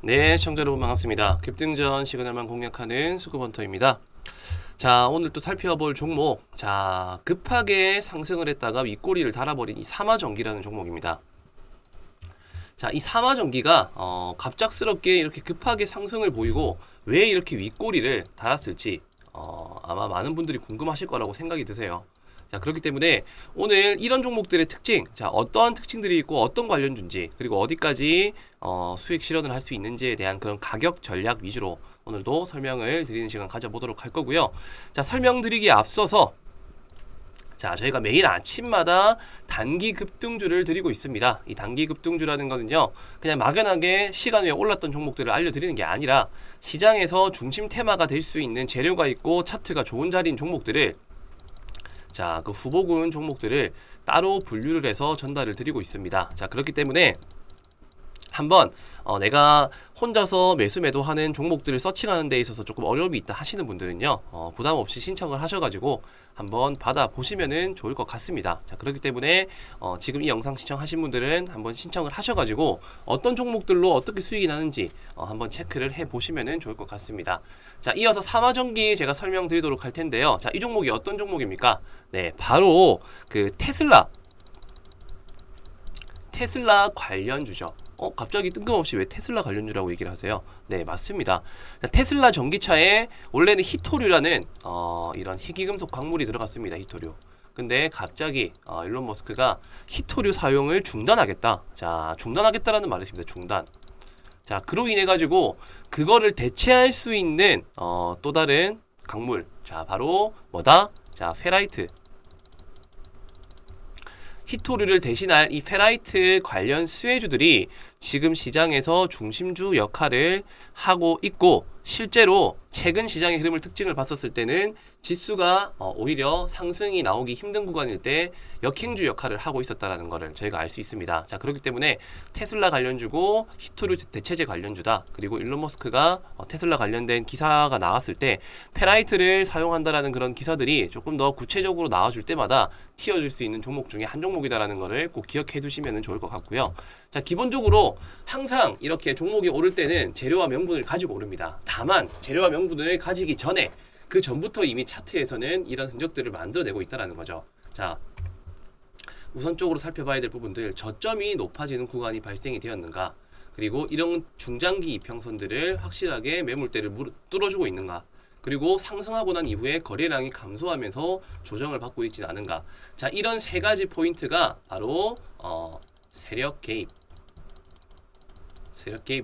네, 시청자 여러분 반갑습니다. 급등전 시그널만 공략하는 수급헌터입니다. 자, 오늘 또 살펴볼 종목. 자, 급하게 상승을 했다가 윗꼬리를 달아버린 이 삼화전기라는 종목입니다. 자, 이 삼화전기가 갑작스럽게 이렇게 급하게 상승을 보이고 왜 이렇게 윗꼬리를 달았을지 아마 많은 분들이 궁금하실 거라고 생각이 드세요. 자, 그렇기 때문에 오늘 이런 종목들의 특징, 자, 어떠한 특징들이 있고 어떤 관련주인지, 그리고 어디까지 수익 실현을 할 수 있는지에 대한 그런 가격 전략 위주로 오늘도 설명을 드리는 시간 가져보도록 할 거고요. 자, 설명드리기에 앞서서 자, 저희가 매일 아침마다 단기 급등주를 드리고 있습니다. 이 단기 급등주라는 거는요, 그냥 막연하게 시간 외에 올랐던 종목들을 알려드리는 게 아니라 시장에서 중심 테마가 될 수 있는 재료가 있고 차트가 좋은 자리인 종목들을 자, 그 후보군 종목들을 따로 분류를 해서 전달을 드리고 있습니다. 자, 그렇기 때문에 한번 내가 혼자서 매수 매도하는 종목들을 서칭하는 데 있어서 조금 어려움이 있다 하시는 분들은요, 부담 없이 신청을 하셔가지고 한번 받아보시면은 좋을 것 같습니다. 자, 그렇기 때문에 지금 이 영상 시청하신 분들은 한번 신청을 하셔가지고 어떤 종목들로 어떻게 수익이 나는지 한번 체크를 해보시면은 좋을 것 같습니다. 자, 이어서 삼화전기 제가 설명드리도록 할 텐데요. 자, 이 종목이 어떤 종목입니까? 네, 바로 그 테슬라 관련주죠. 갑자기 뜬금없이 왜 테슬라 관련주라고 얘기를 하세요? 네, 맞습니다. 테슬라 전기차에 원래는 히토류라는 이런 희귀금속 광물이 들어갔습니다. 히토류. 근데 갑자기 일론 머스크가 히토류 사용을 중단하겠다. 자, 중단하겠다라는 말을 했습니다. 중단. 자, 그로 인해 가지고 그거를 대체할 수 있는 또 다른 광물. 자, 바로 뭐다? 자, 페라이트. 히토류를 대신할 이 페라이트 관련 수혜주들이 지금 시장에서 중심주 역할을 하고 있고, 실제로 최근 시장의 흐름을 특징을 봤었을 때는 지수가 오히려 상승이 나오기 힘든 구간일 때 역행주 역할을 하고 있었다는 것을 저희가 알 수 있습니다. 자, 그렇기 때문에 테슬라 관련주고 히토류 대체제 관련주다. 그리고 일론 머스크가 테슬라 관련된 기사가 나왔을 때 페라이트를 사용한다라는 그런 기사들이 조금 더 구체적으로 나와줄 때마다 튀어줄 수 있는 종목 중에 한 종목이다라는 것을 꼭 기억해 두시면 좋을 것 같고요. 자, 기본적으로 항상 이렇게 종목이 오를 때는 재료와 명분을 가지고 오릅니다. 다만 재료와 명분을 가지기 전에 그 전부터 이미 차트에서는 이런 흔적들을 만들어내고 있다는 거죠. 자, 우선적으로 살펴봐야 될 부분들, 저점이 높아지는 구간이 발생이 되었는가, 그리고 이런 중장기 이평선들을 확실하게 매물대를 뚫어주고 있는가, 그리고 상승하고 난 이후에 거래량이 감소하면서 조정을 받고 있지는 않은가. 자, 이런 세 가지 포인트가 바로 세력 개입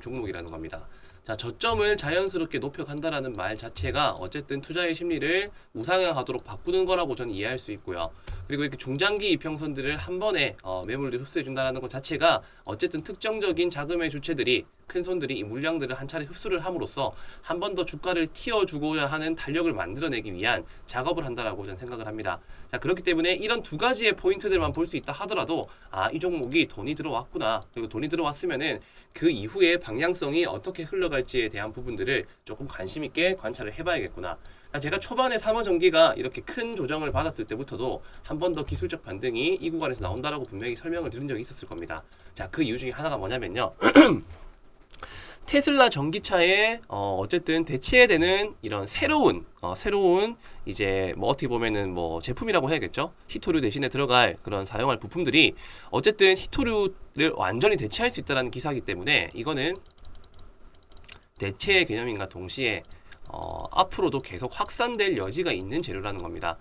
종목이라는 겁니다. 자, 저점을 자연스럽게 높여간다라는 말 자체가 어쨌든 투자의 심리를 우상향하도록 바꾸는 거라고 저는 이해할 수 있고요. 그리고 이렇게 중장기 이평선들을 한 번에 매물을 흡수해준다는 것 자체가 어쨌든 특정적인 자금의 주체들이, 큰 손들이 이 물량들을 한 차례 흡수를 함으로써 한 번 더 주가를 튀어주고자 하는 탄력을 만들어내기 위한 작업을 한다라고 저는 생각을 합니다. 자, 그렇기 때문에 이런 두 가지의 포인트들만 볼 수 있다 하더라도 이 종목이 돈이 들어왔구나, 그리고 돈이 들어왔으면은 그 이후에 방향성이 어떻게 흘러갈지에 대한 부분들을 조금 관심 있게 관찰을 해봐야겠구나. 제가 초반에 삼화전기가 이렇게 큰 조정을 받았을 때부터도 한 번 더 기술적 반등이 이 구간에서 나온다라고 분명히 설명을 드린 적이 있었을 겁니다. 자, 그 이유 중에 하나가 뭐냐면요. 테슬라 전기차에 어쨌든 대체되는 이런 새로운 이제 뭐 어떻게 보면은 뭐 제품이라고 해야겠죠. 히토류 대신에 들어갈 그런 사용할 부품들이 어쨌든 히토류를 완전히 대체할 수 있다는 기사이기 때문에 이거는 대체의 개념인가 동시에 앞으로도 계속 확산될 여지가 있는 재료라는 겁니다.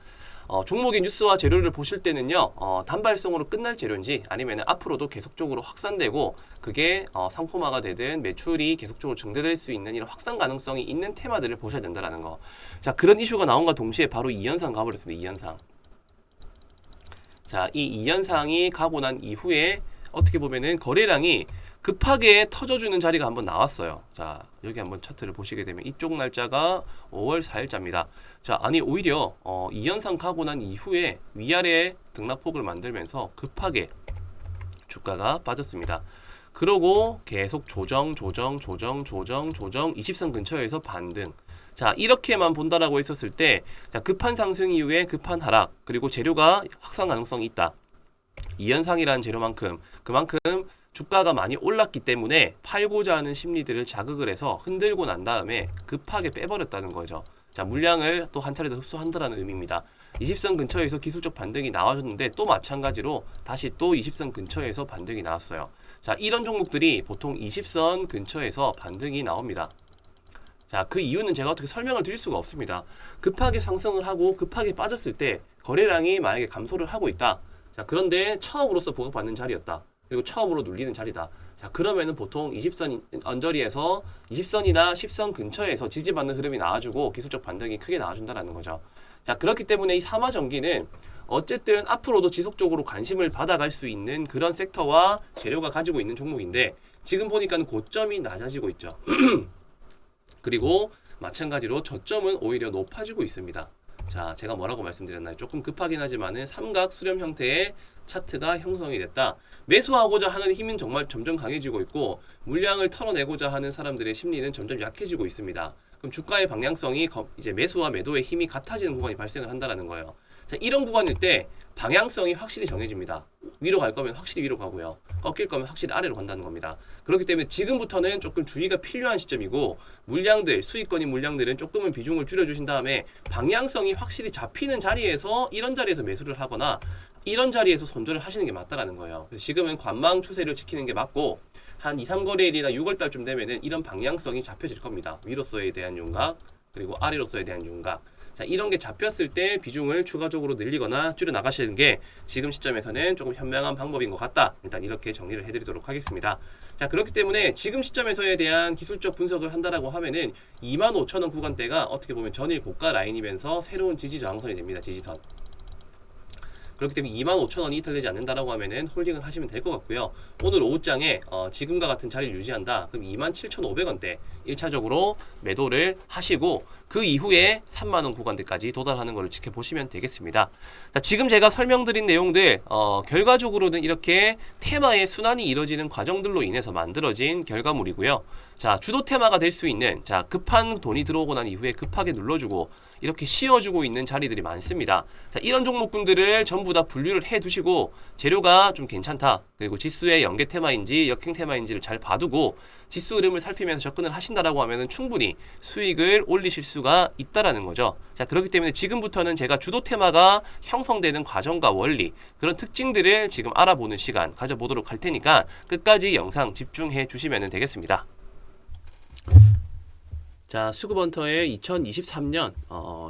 종목의 뉴스와 재료를 보실 때는요, 단발성으로 끝날 재료인지 아니면 앞으로도 계속적으로 확산되고 그게 상품화가 되든 매출이 계속적으로 증대될 수 있는 이런 확산 가능성이 있는 테마들을 보셔야 된다는 거. 자, 그런 이슈가 나온과 동시에 바로 2연상 가버렸습니다. 2연상. 자, 이 2연상이 가고 난 이후에 어떻게 보면은 거래량이 급하게 터져주는 자리가 한번 나왔어요. 자, 여기 한번 차트를 보시게 되면 이쪽 날짜가 5월 4일자입니다. 자, 아니 오히려 2연상 가고 난 이후에 위아래 등락폭을 만들면서 급하게 주가가 빠졌습니다. 그러고 계속 조정 20선 근처에서 반등. 자, 이렇게만 본다라고 했었을 때, 자, 급한 상승 이후에 급한 하락, 그리고 재료가 확산 가능성이 있다. 2연상이라는 재료만큼 그만큼 주가가 많이 올랐기 때문에 팔고자 하는 심리들을 자극을 해서 흔들고 난 다음에 급하게 빼버렸다는 거죠. 자, 물량을 또 한 차례 더 흡수한다라는 의미입니다. 20선 근처에서 기술적 반등이 나와줬는데 또 마찬가지로 다시 또 20선 근처에서 반등이 나왔어요. 자, 이런 종목들이 보통 20선 근처에서 반등이 나옵니다. 자, 그 이유는 제가 어떻게 설명을 드릴 수가 없습니다. 급하게 상승을 하고 급하게 빠졌을 때 거래량이 만약에 감소를 하고 있다. 자, 그런데 처음으로서 보급받는 자리였다. 그리고 처음으로 눌리는 자리다. 자, 그러면은 보통 20선 언저리에서 20선이나 10선 근처에서 지지받는 흐름이 나와주고 기술적 반등이 크게 나와준다라는 거죠. 자, 그렇기 때문에 이 삼화전기는 어쨌든 앞으로도 지속적으로 관심을 받아갈 수 있는 그런 섹터와 재료가 가지고 있는 종목인데 지금 보니까는 고점이 낮아지고 있죠. 그리고 마찬가지로 저점은 오히려 높아지고 있습니다. 자, 제가 뭐라고 말씀드렸나요? 조금 급하긴 하지만은 삼각 수렴 형태의 차트가 형성이 됐다. 매수하고자 하는 힘은 정말 점점 강해지고 있고 물량을 털어내고자 하는 사람들의 심리는 점점 약해지고 있습니다. 그럼 주가의 방향성이 이제 매수와 매도의 힘이 같아지는 구간이 발생을 한다는 거예요. 자, 이런 구간일 때 방향성이 확실히 정해집니다. 위로 갈 거면 확실히 위로 가고요. 꺾일 거면 확실히 아래로 간다는 겁니다. 그렇기 때문에 지금부터는 조금 주의가 필요한 시점이고 물량들, 수익권인 물량들은 조금은 비중을 줄여주신 다음에 방향성이 확실히 잡히는 자리에서 이런 자리에서 매수를 하거나 이런 자리에서 손절을 하시는 게 맞다라는 거예요. 그래서 지금은 관망 추세를 지키는 게 맞고 한 2, 3거래일이나 6월달쯤 되면은 이런 방향성이 잡혀질 겁니다. 위로서에 대한 윤곽 그리고 아래로서에 대한 윤곽. 자, 이런 게 잡혔을 때 비중을 추가적으로 늘리거나 줄여 나가시는 게 지금 시점에서는 조금 현명한 방법인 것 같다. 일단 이렇게 정리를 해드리도록 하겠습니다. 자, 그렇기 때문에 지금 시점에서에 대한 기술적 분석을 한다라고 하면은 25,000원 구간대가 어떻게 보면 전일 고가 라인이면서 새로운 지지 저항선이 됩니다. 지지선. 그렇기 때문에 25,000원이 이탈되지 않는다라고 하면은 홀딩을 하시면 될 것 같고요. 오늘 오후장에 지금과 같은 자리를 유지한다. 그럼 27,500원대 1차적으로 매도를 하시고 그 이후에 3만원 구간대까지 도달하는 것을 지켜보시면 되겠습니다. 자, 지금 제가 설명드린 내용들 결과적으로는 이렇게 테마의 순환이 이루어지는 과정들로 인해서 만들어진 결과물이고요. 자, 주도 테마가 될 수 있는 자, 급한 돈이 들어오고 난 이후에 급하게 눌러주고 이렇게 씌워주고 있는 자리들이 많습니다. 자, 이런 종목군들을 전부 다 분류를 해 두시고 재료가 좀 괜찮다. 그리고 지수의 연계 테마인지 역행 테마인지를 잘 봐두고 지수 흐름을 살피면서 접근을 하신다라고 하면은 충분히 수익을 올리실 수가 있다라는 거죠. 자, 그렇기 때문에 지금부터는 제가 주도 테마가 형성되는 과정과 원리 그런 특징들을 지금 알아보는 시간 가져보도록 할 테니까 끝까지 영상 집중해 주시면 되겠습니다. 자, 수급헌터의 2023년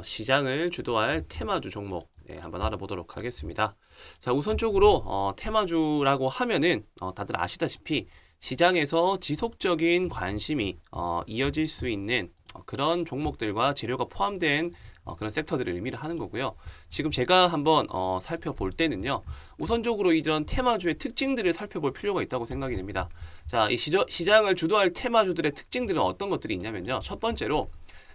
시장을 주도할 테마주 종목 한번 알아보도록 하겠습니다. 자, 우선적으로 테마주라고 하면은 다들 아시다시피 시장에서 지속적인 관심이 이어질 수 있는 그런 종목들과 재료가 포함된 그런 섹터들을 의미를 하는 거고요. 지금 제가 한번 살펴볼 때는요. 우선적으로 이런 테마주의 특징들을 살펴볼 필요가 있다고 생각이 됩니다. 자, 이 시장을 주도할 테마주들의 특징들은 어떤 것들이 있냐면요. 첫 번째로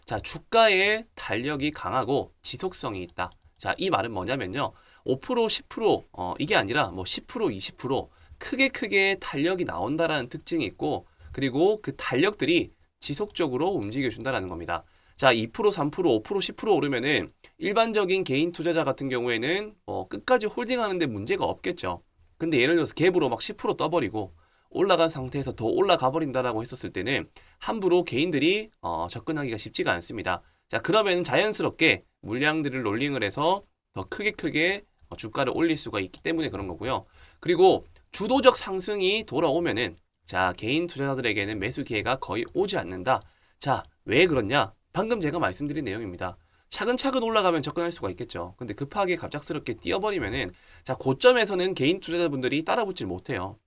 자, 주가의 달력이 강하고 지속성이 있다. 자, 이 말은 뭐냐면요. 5%, 10% 이게 아니라 뭐 10%, 20% 크게 달력이 나온다라는 특징이 있고 그리고 그 달력들이 지속적으로 움직여준다라는 겁니다. 자, 2%, 3%, 5%, 10% 오르면은 일반적인 개인 투자자 같은 경우에는 끝까지 홀딩하는데 문제가 없겠죠. 근데 예를 들어서 갭으로 막 10% 떠버리고 올라간 상태에서 더 올라가 버린다라고 했었을 때는 함부로 개인들이 접근하기가 쉽지가 않습니다. 자, 그러면 자연스럽게 물량들을 롤링을 해서 더 크게 주가를 올릴 수가 있기 때문에 그런 거고요. 그리고 주도적 상승이 돌아오면은 자, 개인 투자자들에게는 매수 기회가 거의 오지 않는다. 자, 왜 그렇냐? 방금 제가 말씀드린 내용입니다. 차근차근 올라가면 접근할 수가 있겠죠. 근데 급하게 갑작스럽게 뛰어버리면은 자, 고점에서는 개인 투자자분들이 따라붙질 못해요.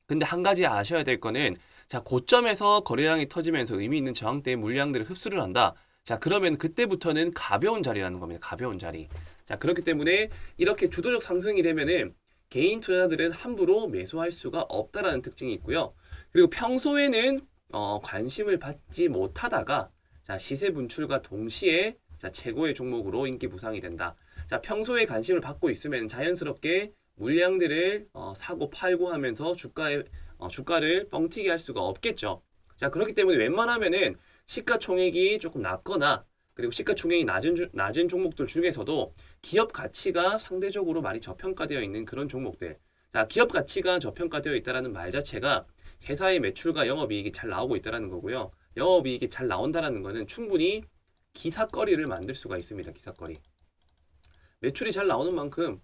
근데 한 가지 아셔야 될 거는 자, 고점에서 거래량이 터지면서 의미 있는 저항대의 물량들을 흡수를 한다. 자, 그러면 그때부터는 가벼운 자리라는 겁니다. 가벼운 자리. 자, 그렇기 때문에 이렇게 주도적 상승이 되면은 개인 투자자들은 함부로 매수할 수가 없다라는 특징이 있고요. 그리고 평소에는 관심을 받지 못하다가 자, 시세 분출과 동시에 자, 최고의 종목으로 인기 부상이 된다. 자, 평소에 관심을 받고 있으면 자연스럽게 물량들을 사고 팔고 하면서 주가를 뻥튀기 할 수가 없겠죠. 자, 그렇기 때문에 웬만하면은 시가총액이 조금 낮거나 그리고 시가총액이 낮은 종목들 중에서도 기업 가치가 상대적으로 많이 저평가되어 있는 그런 종목들. 자, 기업 가치가 저평가되어 있다라는 말 자체가 회사의 매출과 영업이익이 잘 나오고 있다라는 거고요. 영업이익이 잘 나온다라는 거는 충분히 기사거리를 만들 수가 있습니다. 기사거리. 매출이 잘 나오는 만큼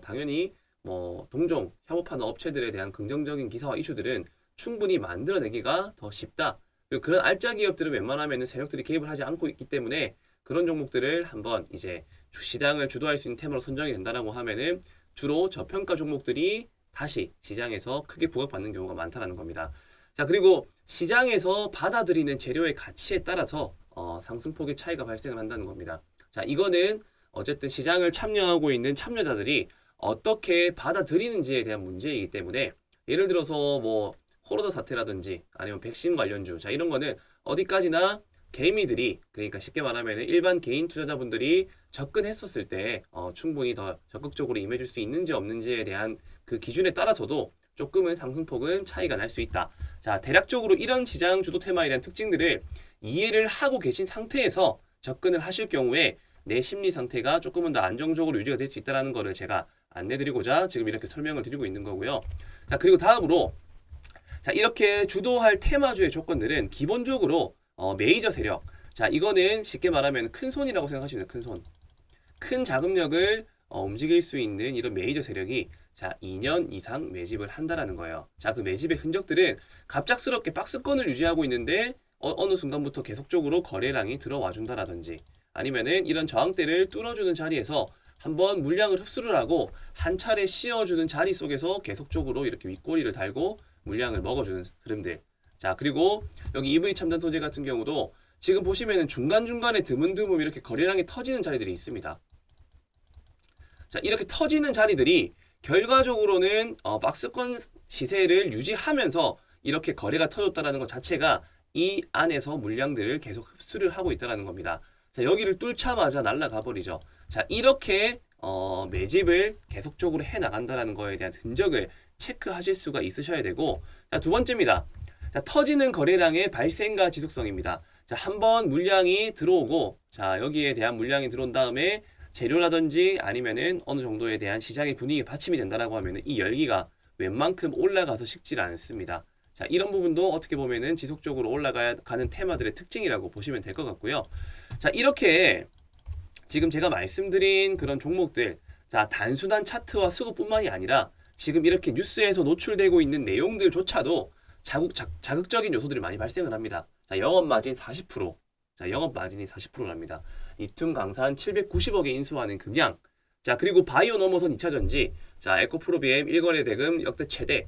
당연히 뭐 동종 협업하는 업체들에 대한 긍정적인 기사와 이슈들은 충분히 만들어내기가 더 쉽다. 그리고 그런 알짜 기업들은 웬만하면 세력들이 개입을 하지 않고 있기 때문에 그런 종목들을 한번 이제 시장을 주도할 수 있는 테마로 선정이 된다라고 하면은 주로 저평가 종목들이 다시 시장에서 크게 부각받는 경우가 많다라는 겁니다. 자, 그리고 시장에서 받아들이는 재료의 가치에 따라서 상승폭의 차이가 발생을 한다는 겁니다. 자, 이거는 어쨌든 시장을 참여하고 있는 참여자들이 어떻게 받아들이는지에 대한 문제이기 때문에 예를 들어서 뭐 코로나 사태라든지 아니면 백신 관련주, 자, 이런 거는 어디까지나 개미들이, 그러니까 쉽게 말하면 일반 개인 투자자분들이 접근했었을 때 충분히 더 적극적으로 임해줄 수 있는지 없는지에 대한 그 기준에 따라서도 조금은 상승폭은 차이가 날 수 있다. 자, 대략적으로 이런 시장 주도 테마에 대한 특징들을 이해를 하고 계신 상태에서 접근을 하실 경우에 내 심리 상태가 조금은 더 안정적으로 유지가 될 수 있다는 거를 제가 안내드리고자 지금 이렇게 설명을 드리고 있는 거고요. 자, 그리고 다음으로 자, 이렇게 주도할 테마주의 조건들은 기본적으로 메이저 세력. 자, 이거는 쉽게 말하면 큰 손이라고 생각하시면 돼요. 큰 손. 큰 자금력을 움직일 수 있는 이런 메이저 세력이 자, 2년 이상 매집을 한다라는 거예요. 자, 그 매집의 흔적들은 갑작스럽게 박스권을 유지하고 있는데 어느 순간부터 계속적으로 거래량이 들어와 준다라든지 아니면은 이런 저항대를 뚫어주는 자리에서 한번 물량을 흡수를 하고 한 차례 씌워주는 자리 속에서 계속적으로 이렇게 윗꼬리를 달고 물량을 먹어주는 흐름들. 자, 그리고 여기 EV 첨단 소재 같은 경우도 지금 보시면은 중간중간에 드문드문 이렇게 거래량이 터지는 자리들이 있습니다. 자, 이렇게 터지는 자리들이 결과적으로는 박스권 시세를 유지하면서 이렇게 거래가 터졌다라는 것 자체가 이 안에서 물량들을 계속 흡수를 하고 있다는 겁니다. 자, 여기를 뚫자마자 날아가 버리죠. 자, 이렇게 매집을 계속적으로 해 나간다는 거에 대한 흔적을 체크하실 수가 있으셔야 되고, 자, 두 번째입니다. 자, 터지는 거래량의 발생과 지속성입니다. 자, 한번 물량이 들어오고, 자, 여기에 대한 물량이 들어온 다음에 재료라든지 아니면은 어느 정도에 대한 시장의 분위기 받침이 된다라고 하면은 이 열기가 웬만큼 올라가서 식질 않습니다. 자, 이런 부분도 어떻게 보면은 지속적으로 올라가는 테마들의 특징이라고 보시면 될 것 같고요. 자, 이렇게 지금 제가 말씀드린 그런 종목들, 자, 단순한 차트와 수급뿐만이 아니라 지금 이렇게 뉴스에서 노출되고 있는 내용들조차도 자극적인 요소들이 많이 발생을 합니다. 자, 영업 마진 40%. 자, 영업 마진이 40%랍니다. 이툰 강산 790억에 인수하는 금양. 자, 그리고 바이오 넘어선 2차 전지. 자, 에코프로비엠 1거래 대금 역대 최대.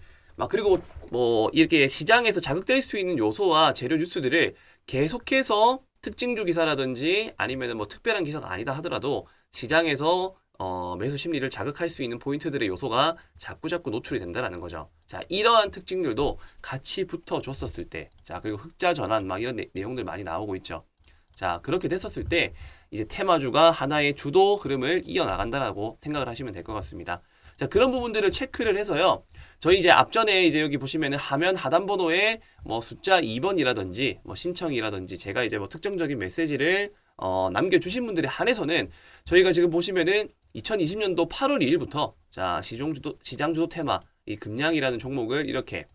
그리고 뭐 이렇게 시장에서 자극될 수 있는 요소와 재료 뉴스들을 계속해서 특징주 기사라든지 아니면 뭐 특별한 기사가 아니다 하더라도 시장에서 매수 심리를 자극할 수 있는 포인트들의 요소가 자꾸자꾸 노출이 된다라는 거죠. 자, 이러한 특징들도 같이 붙어줬었을 때, 자, 그리고 흑자 전환 막 이런 내용들 많이 나오고 있죠. 자, 그렇게 됐었을 때 이제 테마주가 하나의 주도 흐름을 이어나간다라고 생각을 하시면 될 것 같습니다. 자, 그런 부분들을 체크를 해서요. 저희 이제 앞전에 이제 여기 보시면은 화면 하단 번호에 뭐 숫자 2번이라든지 뭐 신청이라든지 제가 이제 뭐 특정적인 메시지를 남겨주신 분들에 한해서는 저희가 지금 보시면은 2020년도 8월 2일부터 자, 시장 주도 테마 이 금양이라는 종목을 이렇게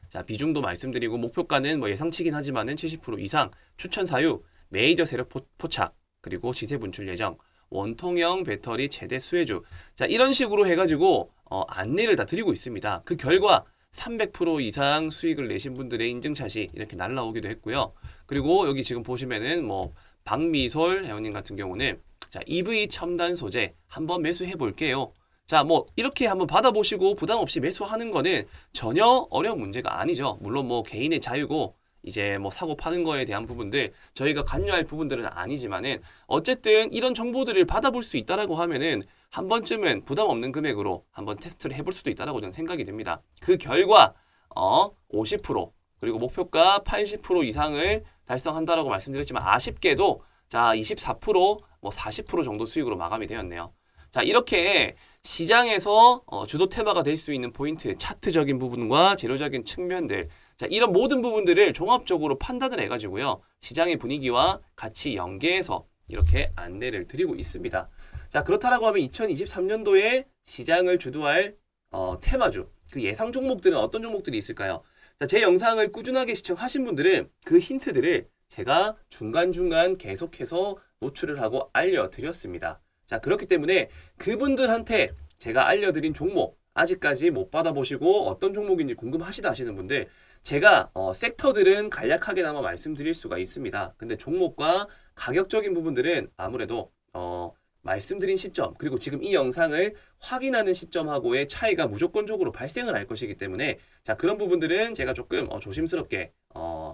자, 비중도 말씀드리고 목표가는 뭐 예상치긴 하지만은 70% 이상 추천 사유 메이저 세력 포착 그리고 시세 분출 예정 원통형 배터리 최대 수혜주. 자, 이런 식으로 해가지고 안내를 다 드리고 있습니다. 그 결과 300% 이상 수익을 내신 분들의 인증샷이 이렇게 날라오기도 했고요. 그리고 여기 지금 보시면은 뭐 박미솔 회원님 같은 경우는 자, EV 첨단 소재 한번 매수해 볼게요. 자, 뭐 이렇게 한번 받아보시고 부담 없이 매수하는 거는 전혀 어려운 문제가 아니죠. 물론 뭐 개인의 자유고 이제 뭐 사고 파는 거에 대한 부분들 저희가 관여할 부분들은 아니지만은 어쨌든 이런 정보들을 받아볼 수 있다라고 하면은 한 번쯤은 부담 없는 금액으로 한번 테스트를 해볼 수도 있다라고 저는 생각이 듭니다. 그 결과 50% 그리고 목표가 80% 이상을 달성한다라고 말씀드렸지만 아쉽게도 자 24% 뭐 40% 정도 수익으로 마감이 되었네요. 자, 이렇게 시장에서 주도 테마가 될 수 있는 포인트, 차트적인 부분과 재료적인 측면들, 자, 이런 모든 부분들을 종합적으로 판단을 해가지고요, 시장의 분위기와 같이 연계해서 이렇게 안내를 드리고 있습니다. 자, 그렇다라고 하면 2023년도에 시장을 주도할 테마주, 그 예상 종목들은 어떤 종목들이 있을까요? 자, 제 영상을 꾸준하게 시청하신 분들은 그 힌트들을 제가 중간중간 계속해서 노출을 하고 알려드렸습니다. 자, 그렇기 때문에 그분들한테 제가 알려드린 종목 아직까지 못 받아보시고 어떤 종목인지 궁금하시다 하시는 분들, 제가 섹터들은 간략하게나마 말씀드릴 수가 있습니다. 근데 종목과 가격적인 부분들은 아무래도 말씀드린 시점, 그리고 지금 이 영상을 확인하는 시점하고의 차이가 무조건적으로 발생을 할 것이기 때문에, 자, 그런 부분들은 제가 조금 조심스럽게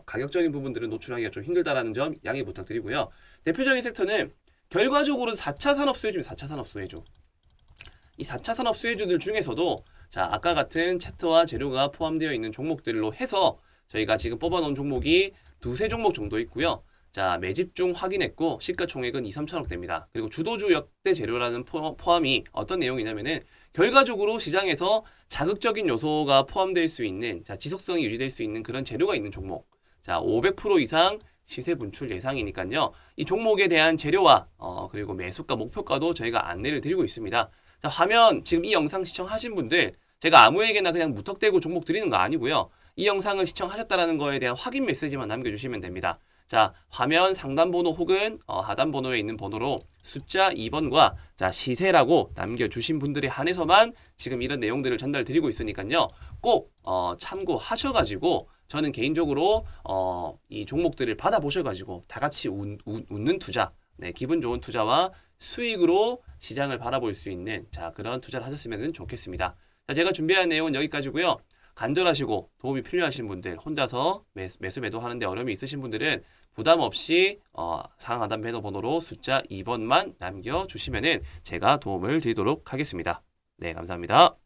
가격적인 부분들은 노출하기가 좀 힘들다라는 점 양해 부탁드리고요. 대표적인 섹터는 결과적으로 4차 산업 수혜주입니다. 4차 산업 수혜주. 이 4차 산업 수혜주들 중에서도, 자, 아까 같은 채트와 재료가 포함되어 있는 종목들로 해서 저희가 지금 뽑아놓은 종목이 두세 종목 정도 있고요. 자, 매집 중 확인했고 시가총액은 2, 3천억 됩니다. 그리고 주도주 역대 재료라는 포함이 어떤 내용이냐면은, 결과적으로 시장에서 자극적인 요소가 포함될 수 있는, 자, 지속성이 유지될 수 있는 그런 재료가 있는 종목. 자, 500% 이상 시세 분출 예상이니까요. 이 종목에 대한 재료와 그리고 매수가 목표가도 저희가 안내를 드리고 있습니다. 자, 화면 지금 이 영상 시청하신 분들, 제가 아무에게나 그냥 무턱대고 종목 드리는 거 아니고요. 이 영상을 시청하셨다라는 거에 대한 확인 메시지만 남겨주시면 됩니다. 자, 화면 상단 번호 혹은 하단 번호에 있는 번호로 숫자 2번과 자, 시세라고 남겨주신 분들에 한해서만 지금 이런 내용들을 전달드리고 있으니까요. 꼭 참고하셔가지고, 저는 개인적으로 이 종목들을 받아보셔가지고 다 같이 웃는 투자, 네, 기분 좋은 투자와 수익으로 시장을 바라볼 수 있는, 자, 그런 투자를 하셨으면 좋겠습니다. 자, 제가 준비한 내용은 여기까지고요. 간절하시고 도움이 필요하신 분들, 혼자서 매수 매도하는데 어려움이 있으신 분들은 부담 없이 상하 하단 배너 번호로 숫자 2번만 남겨주시면은 제가 도움을 드리도록 하겠습니다. 네, 감사합니다.